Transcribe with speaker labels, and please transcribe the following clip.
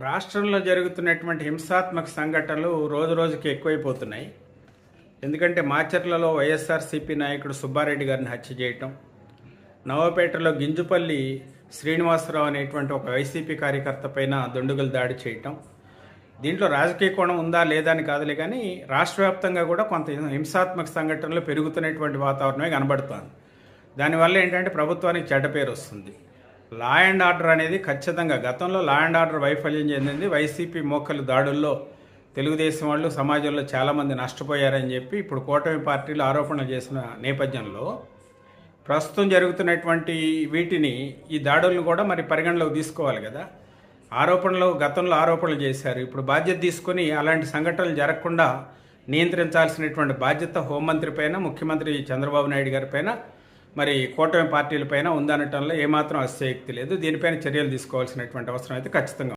Speaker 1: రాష్ట్రంలో జరుగుతున్నటువంటి హింసాత్మక సంఘటనలు రోజు రోజుకి ఎక్కువైపోతున్నాయి. ఎందుకంటే మాచర్లలో వైఎస్ఆర్సీపీ నాయకుడు సుబ్బారెడ్డి గారిని హత్య చేయటం, నవపేటలో గింజుపల్లి శ్రీనివాసరావు అనేటువంటి ఒక వైసీపీ కార్యకర్త పైన దుండగులు దాడి చేయటం, దీంట్లో రాజకీయ కోణం ఉందా లేదా అని కాదులే కానీ రాష్ట్ర వ్యాప్తంగా కూడా కొంత హింసాత్మక సంఘటనలు పెరుగుతున్నటువంటి వాతావరణమే కనబడుతోంది. దానివల్ల ఏంటంటే ప్రభుత్వానికి చెడ్డ పేరు వస్తుంది. లా అండ్ ఆర్డర్ అనేది ఖచ్చితంగా గతంలో లా అండ్ ఆర్డర్ వైఫల్యం చెందింది. వైసీపీ మోకలు దాడుల్లో తెలుగుదేశం వాళ్ళు సమాజంలో చాలామంది నష్టపోయారని చెప్పి ఇప్పుడు కూటమి పార్టీలు ఆరోపణలు చేసిన నేపథ్యంలో ప్రస్తుతం జరుగుతున్నటువంటి వీటిని ఈ దాడులను కూడా మరి పరిగణలోకి తీసుకోవాలి కదా. గతంలో ఆరోపణలు చేశారు. ఇప్పుడు బాధ్యత తీసుకొని అలాంటి సంఘటనలు జరగకుండా నియంత్రించాల్సినటువంటి బాధ్యత హోంమంత్రి పైన, ముఖ్యమంత్రి చంద్రబాబు నాయుడు గారి పైన, మరి కూటమి పార్టీలపైన ఉందనటంలో ఏమాత్రం అతిశయోక్తి లేదు. దీనిపైన చర్యలు తీసుకోవాల్సినటువంటి అవసరం అయితే ఖచ్చితంగా